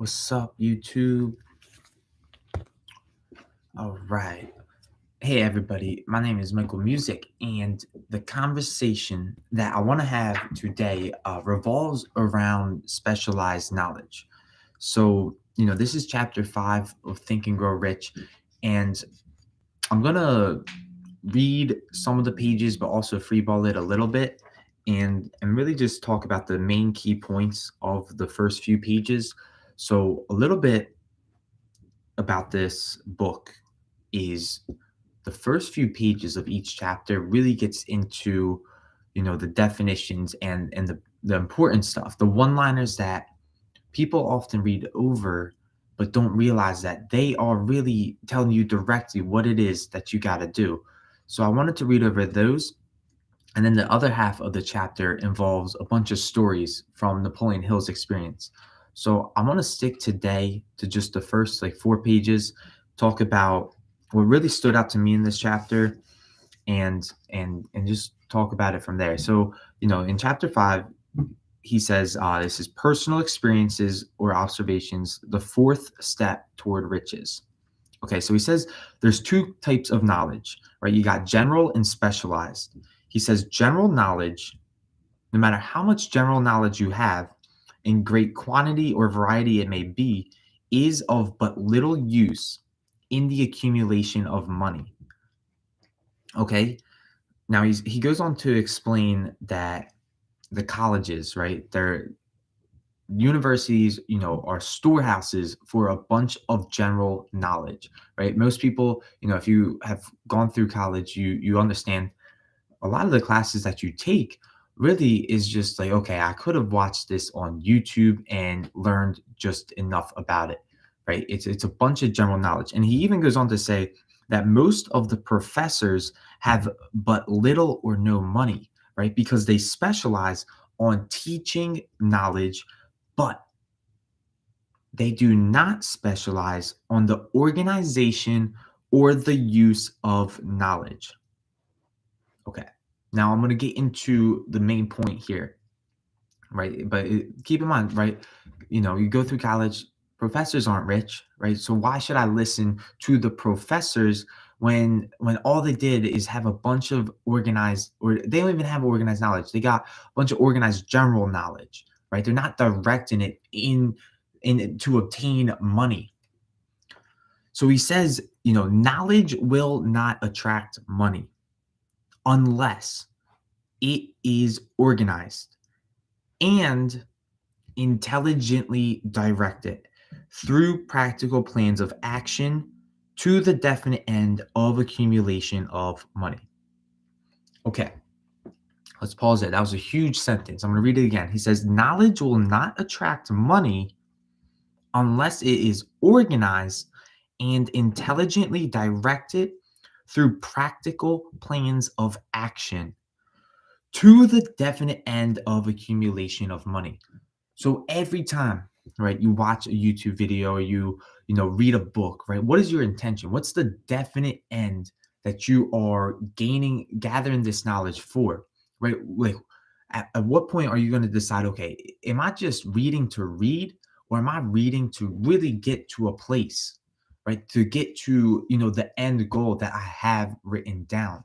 What's up, YouTube? All right. Hey, everybody. My name is Michael Music, and the conversation that I want to have today revolves around specialized knowledge. So, this is chapter 5 of Think and Grow Rich, and I'm going to read some of the pages, but also freeball it a little bit and really just talk about the main key points of the first few pages. So, a little bit about this book is the first few pages of each chapter really gets into the definitions and the important stuff, the one liners that people often read over but don't realize that they are really telling you directly what it is that you got to do. So I wanted to read over those, and then the other half of the chapter involves a bunch of stories from Napoleon Hill's experience. So I'm going to stick today to just the first like 4 pages, talk about what really stood out to me in this chapter, and just talk about it from there. So, in chapter 5, he says, this is personal experiences or observations, the fourth step toward riches. Okay, so he says there's two types of knowledge, right? You got general and specialized. He says general knowledge, no matter how much general knowledge you have, in great quantity or variety it may be, is of but little use in the accumulation of money. Okay, now he goes on to explain that the colleges, right? They're universities, are storehouses for a bunch of general knowledge, right? Most people, if you have gone through college, you understand a lot of the classes that you take really is just like, okay, I could have watched this on YouTube and learned just enough about it, right? It's a bunch of general knowledge. And he even goes on to say that most of the professors have but little or no money, right? Because they specialize on teaching knowledge, but they do not specialize on the organization or the use of knowledge. Okay. Now I'm going to get into the main point here, right? But keep in mind, right? You go through college, professors aren't rich, right? So why should I listen to the professors when all they did is have a bunch of organized, or they don't even have organized knowledge. They got a bunch of organized general knowledge, right? They're not directing it in to obtain money. So he says, knowledge will not attract money unless it is organized and intelligently directed through practical plans of action to the definite end of accumulation of money. Okay, let's pause it. That was a huge sentence. I'm going to read it again. He says, knowledge will not attract money unless it is organized and intelligently directed through practical plans of action to the definite end of accumulation of money. So every time, right, you watch a YouTube video or you read a book, right? What is your intention? What's the definite end that you are gathering this knowledge for, right? Like, at what point are you going to decide, okay, am I just reading to read, or am I reading to really get to a place, right? To get to, the end goal that I have written down.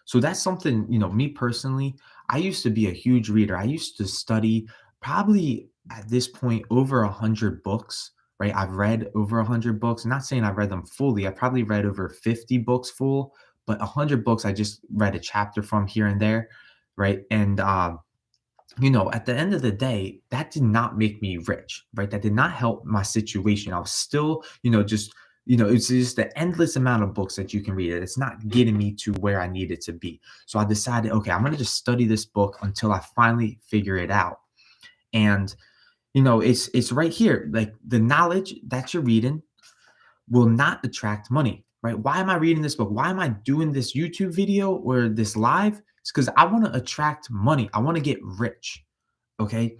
So that's something, me personally, I used to be a huge reader. I used to study probably at this point over 100 books, right? I've read over 100 books. I'm not saying I've read them fully. I probably read over 50 books full, but 100 books I just read a chapter from here and there, right? And at the end of the day, that did not make me rich, right? That did not help my situation. I was still, just, it's just the endless amount of books that you can read. It's not getting me to where I needed to be. So I decided, okay, I'm going to just study this book until I finally figure it out. And, it's right here. Like the knowledge that you're reading will not attract money, right? Why am I reading this book? Why am I doing this YouTube video or this live? It's because I want to attract money. I want to get rich. Okay.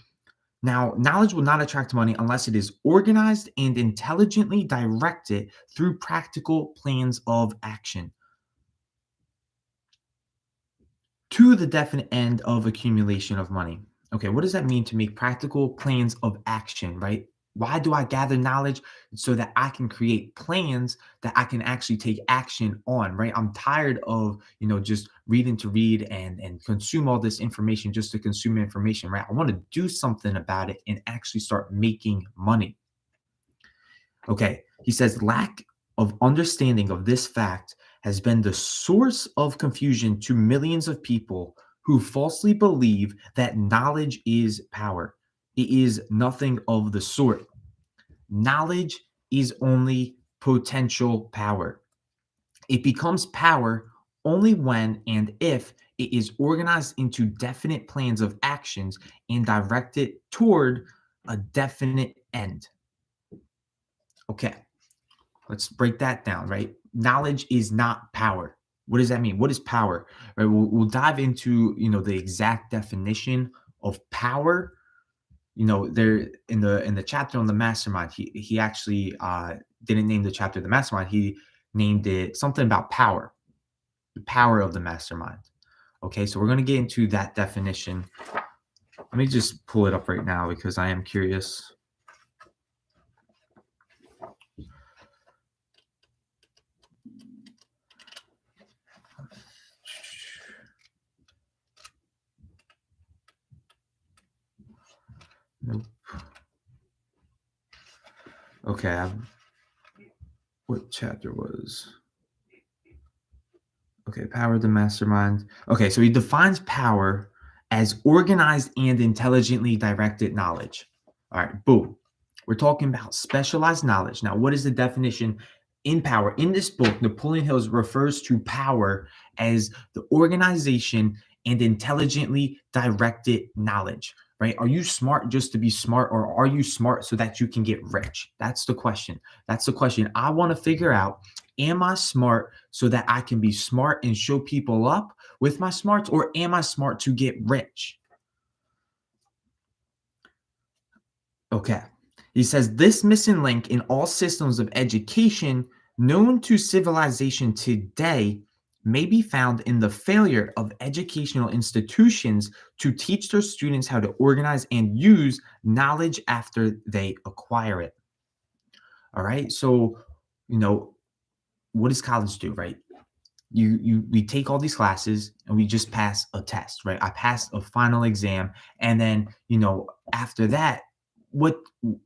Now, knowledge will not attract money unless it is organized and intelligently directed through practical plans of action to the definite end of accumulation of money. Okay, what does that mean to make practical plans of action, right? Why do I gather knowledge? So that I can create plans that I can actually take action on, right? I'm tired of, just reading to read and consume all this information just to consume information, right? I want to do something about it and actually start making money. Okay. He says lack of understanding of this fact has been the source of confusion to millions of people who falsely believe that knowledge is power. It is nothing of the sort. Knowledge is only potential power. It becomes power only when and if it is organized into definite plans of actions and directed toward a definite end. Okay, let's break that down, right? Knowledge is not power. What does that mean? What is power? Right? We'll dive into the exact definition of power. There in the chapter on the mastermind, he actually didn't name the chapter the mastermind. He named it something about power, the power of the mastermind. Okay, so we're going to get into that definition. Let me just pull it up right now because I am curious. Nope. Okay, what chapter was? Okay, power of the mastermind. Okay, so he defines power as organized and intelligently directed knowledge. All right, boom. We're talking about specialized knowledge. Now, what is the definition in power? In this book, Napoleon Hill refers to power as the organization and intelligently directed knowledge, right? Are you smart just to be smart, or are you smart so that you can get rich? That's the question. That's the question I want to figure out. Am I smart so that I can be smart and show people up with my smarts, or am I smart to get rich? Okay. He says this missing link in all systems of education known to civilization today may be found in the failure of educational institutions to teach their students how to organize and use knowledge after they acquire it. All right. So, you know, what does college do, right? We take all these classes and we just pass a test, right? I passed a final exam, and then after that, what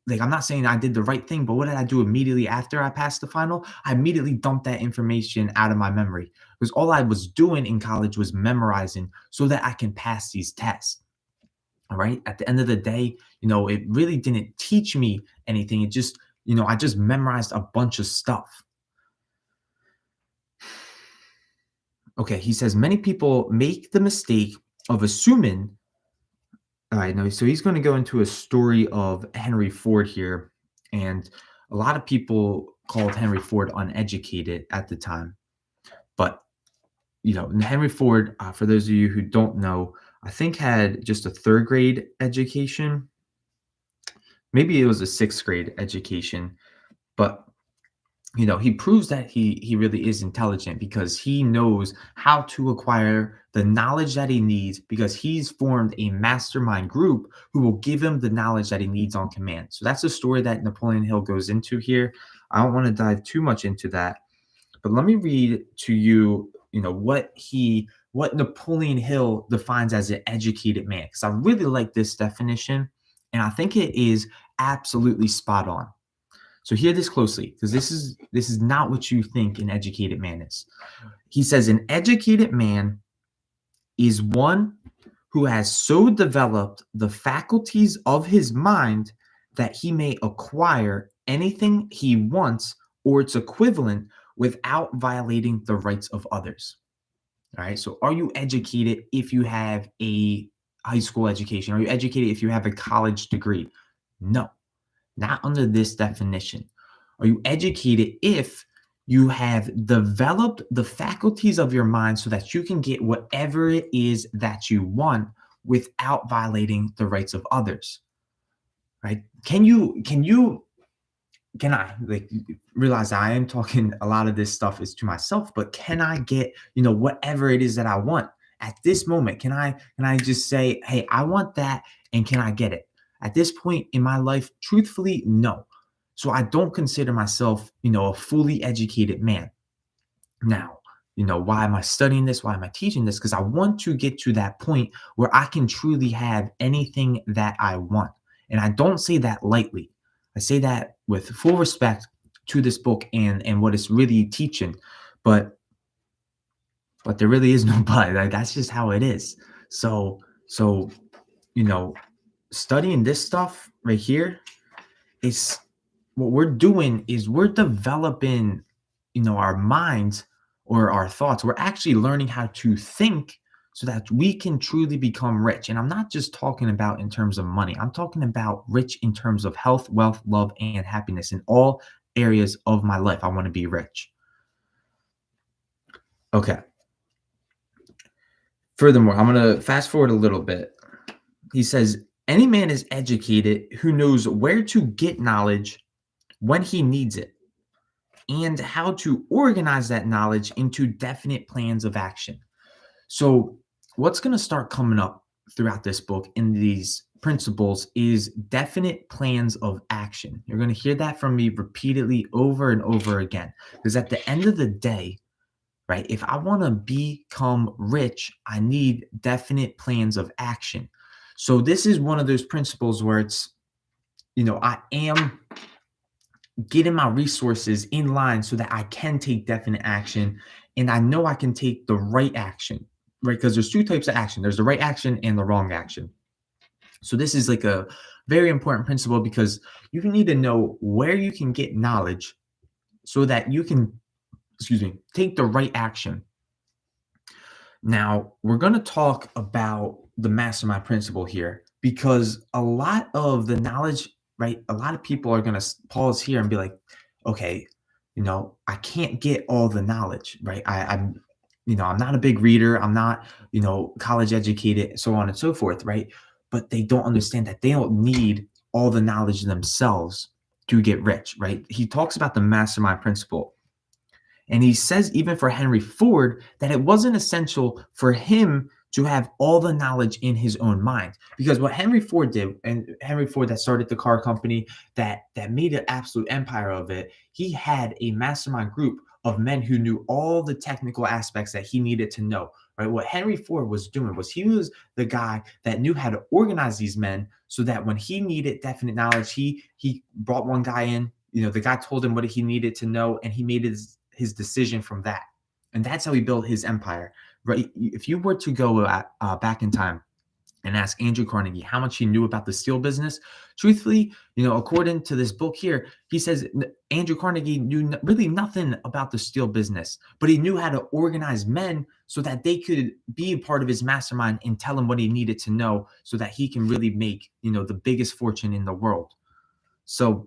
like I'm not saying I did the right thing, but what did I do immediately after I passed the final? I immediately dumped that information out of my memory, because all I was doing in college was memorizing so that I can pass these tests. All right. At the end of the day, it really didn't teach me anything. It just, I just memorized a bunch of stuff. Okay, he says many people make the mistake of assuming. All right, no, so he's going to go into a story of Henry Ford here, and a lot of people called Henry Ford uneducated at the time. But Henry Ford, for those of you who don't know, I think had just a third grade education. Maybe it was a sixth grade education, but he proves that he really is intelligent because he knows how to acquire the knowledge that he needs, because he's formed a mastermind group who will give him the knowledge that he needs on command. So that's a story that Napoleon Hill goes into here. I don't want to dive too much into that, but let me read to you, what Napoleon Hill defines as an educated man, because I really like this definition and I think it is absolutely spot on. So hear this closely, because this is not what you think an educated man is. He says an educated man is one who has so developed the faculties of his mind that he may acquire anything he wants or its equivalent without violating the rights of others. All right. So are you educated if you have a high school education? Are you educated if you have a college degree? No. Not under this definition. Are you educated if you have developed the faculties of your mind so that you can get whatever it is that you want without violating the rights of others? Right? Can I like realize I am talking a lot of this stuff is to myself, but can I get, whatever it is that I want at this moment? Can I just say, hey, I want that, and can I get it? At this point in my life, truthfully, no. So I don't consider myself, a fully educated man. Now, why am I studying this? Why am I teaching this? Because I want to get to that point where I can truly have anything that I want. And I don't say that lightly. I say that with full respect to this book and what it's really teaching. But there really is no but. Like, that's just how it is. So you know, studying this stuff right here is what we're doing is we're developing, our minds or our thoughts. We're actually learning how to think so that we can truly become rich. And I'm not just talking about in terms of money. I'm talking about rich in terms of health, wealth, love, and happiness in all areas of my life. I want to be rich. Okay. Furthermore, I'm going to fast forward a little bit. He says, any man is educated who knows where to get knowledge when he needs it and how to organize that knowledge into definite plans of action. So, what's going to start coming up throughout this book in these principles is definite plans of action. You're going to hear that from me repeatedly over and over again. Because at the end of the day, right, if I want to become rich, I need definite plans of action. So, this is one of those principles where it's, I am getting my resources in line so that I can take definite action and I know I can take the right action, right? Because there's two types of action, there's the right action and the wrong action. So, this is like a very important principle because you need to know where you can get knowledge so that you can, take the right action. Now, we're going to talk about the mastermind principle here because a lot of the knowledge, right? A lot of people are going to pause here and be like, okay, I can't get all the knowledge, right? I'm not a big reader. I'm not, college educated, so on and so forth, right? But they don't understand that they don't need all the knowledge themselves to get rich, right? He talks about the mastermind principle. And he says, even for Henry Ford, that it wasn't essential for him to have all the knowledge in his own mind. Because what Henry Ford did, and Henry Ford that started the car company, that made an absolute empire of it, he had a mastermind group of men who knew all the technical aspects that he needed to know. Right? What Henry Ford was doing was he was the guy that knew how to organize these men so that when he needed definite knowledge, he brought one guy in. The guy told him what he needed to know, and he made his decision from that. And that's how he built his empire, right? If you were to go back in time and ask Andrew Carnegie how much he knew about the steel business, truthfully, according to this book here, he says Andrew Carnegie knew really nothing about the steel business, but he knew how to organize men so that they could be a part of his mastermind and tell him what he needed to know so that he can really make, the biggest fortune in the world. So,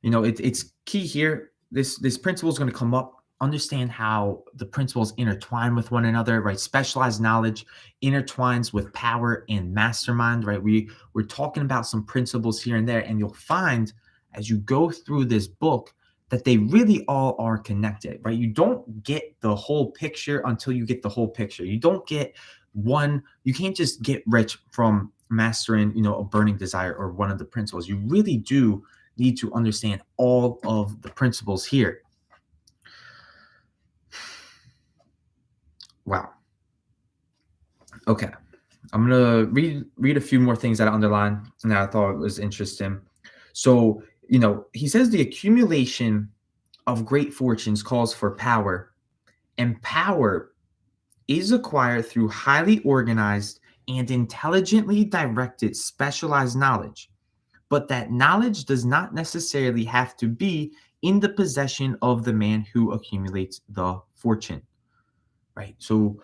it's key here. This principle is going to come up. Understand how the principles intertwine with one another, right? Specialized knowledge intertwines with power and mastermind, right? We're talking about some principles here and there, and you'll find as you go through this book that they really all are connected, right? You don't get the whole picture until you get the whole picture. You don't get one, you can't just get rich from mastering, a burning desire or one of the principles. You really do need to understand all of the principles here. Wow. Okay. I'm going to read a few more things that I underlined and that I thought was interesting. So, he says the accumulation of great fortunes calls for power, and power is acquired through highly organized and intelligently directed specialized knowledge. But that knowledge does not necessarily have to be in the possession of the man who accumulates the fortune, right? So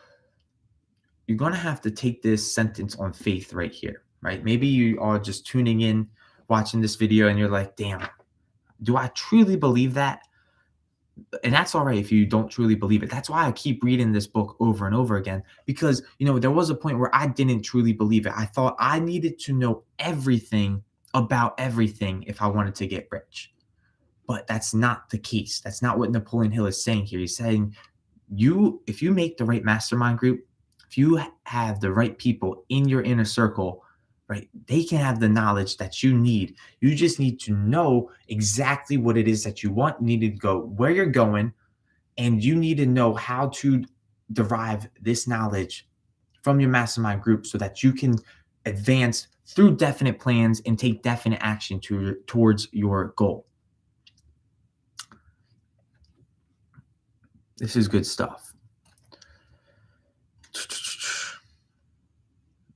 you're going to have to take this sentence on faith right here, right? Maybe you are just tuning in, watching this video, and you're like, damn, do I truly believe that? And that's all right if you don't truly believe it. That's why I keep reading this book over and over again, because, there was a point where I didn't truly believe it. I thought I needed to know everything about everything if I wanted to get rich. But that's not the case. That's not what Napoleon Hill is saying here. He's saying if you make the right mastermind group, if you have the right people in your inner circle, right? They can have the knowledge that you need. You just need to know exactly what it is that you want. You need to go where you're going, and you need to know how to derive this knowledge from your mastermind group so that you can advance through definite plans and take definite action towards your goal. This is good stuff.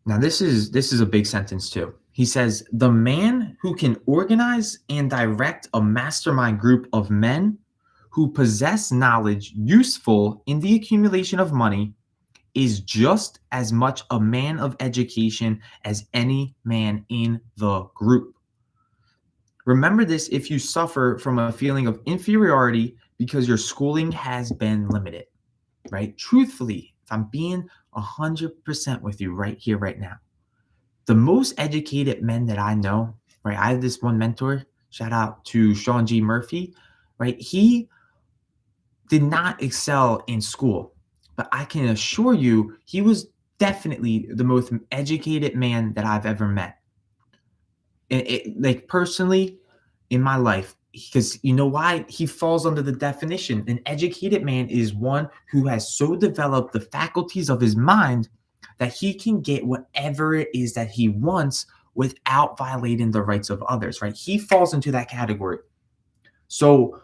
Now this is a big sentence too. He says, "The man who can organize and direct a mastermind group of men who possess knowledge useful in the accumulation of money is just as much a man of education as any man in the group. Remember this if you suffer from a feeling of inferiority because your schooling has been limited," right? Truthfully, if I'm being 100% with you right here, right now, the most educated men that I know, right? I have this one mentor, shout out to Sean G. Murphy, right? He did not excel in school, but I can assure you he was definitely the most educated man that I've ever met. Like personally, in my life, because you know why he falls under the definition. An educated man is one who has so developed the faculties of his mind that he can get whatever it is that he wants without violating the rights of others, right? He falls into that category. So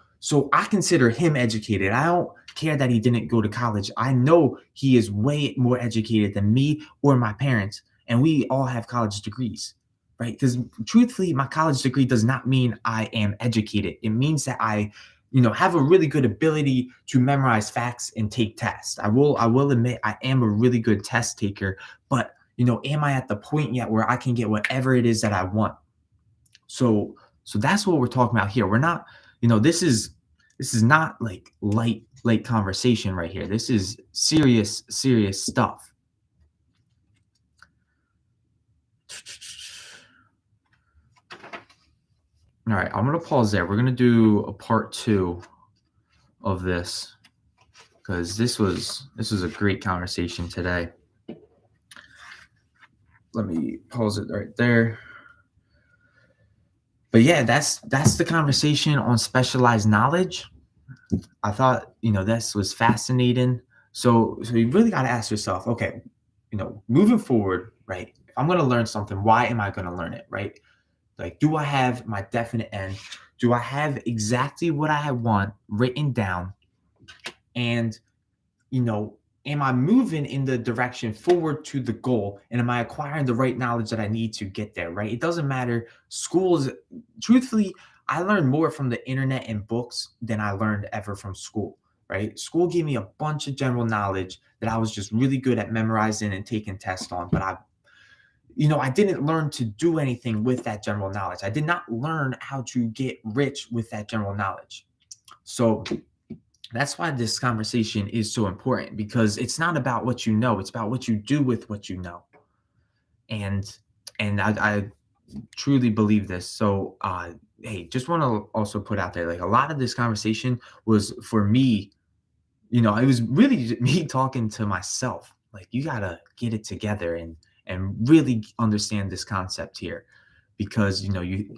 I consider him educated. I don't care that he didn't go to college. I know he is way more educated than me or my parents, and we all have college degrees, right? Because truthfully, my college degree does not mean I am educated. It means that I, have a really good ability to memorize facts and take tests. I will admit I am a really good test taker, but am I at the point yet where I can get whatever it is that I want? So that's what we're talking about here. We're not, this is not like light conversation right here. This is serious stuff. All right, I'm gonna pause there. We're gonna do a part 2 of this because this was a great conversation today. Let me pause it right there. But yeah, that's the conversation on specialized knowledge. I thought, this was fascinating. So you really got to ask yourself, okay, moving forward, right? If I'm going to learn something, why am I going to learn it, right? Like, do I have my definite end? Do I have exactly what I want written down? And, am I moving in the direction forward to the goal? And am I acquiring the right knowledge that I need to get there, right? It doesn't matter. Schools, truthfully, I learned more from the internet and books than I learned ever from school, right? School gave me a bunch of general knowledge that I was just really good at memorizing and taking tests on, but I didn't learn to do anything with that general knowledge. I did not learn how to get rich with that general knowledge. So that's why this conversation is so important, because it's not about what you know, it's about what you do with what you know. And I truly believe this. So hey, just want to also put out there, like, a lot of this conversation was for me, it was really me talking to myself. Like, you gotta get it together and really understand this concept here, because you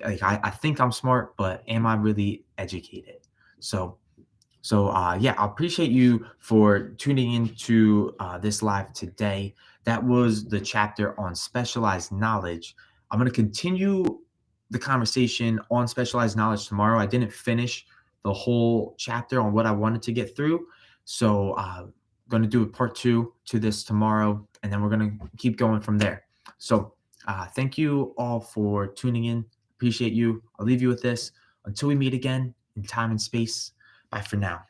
like, I think I'm smart, but am I really educated? So yeah, I appreciate you for tuning into this live today. That was the chapter on specialized knowledge. I'm going to continue the conversation on specialized knowledge tomorrow. I didn't finish the whole chapter on what I wanted to get through. So I'm going to do a part 2 to this tomorrow, and then we're going to keep going from there. So thank you all for tuning in. Appreciate you. I'll leave you with this. Until we meet again in time and space. Bye for now.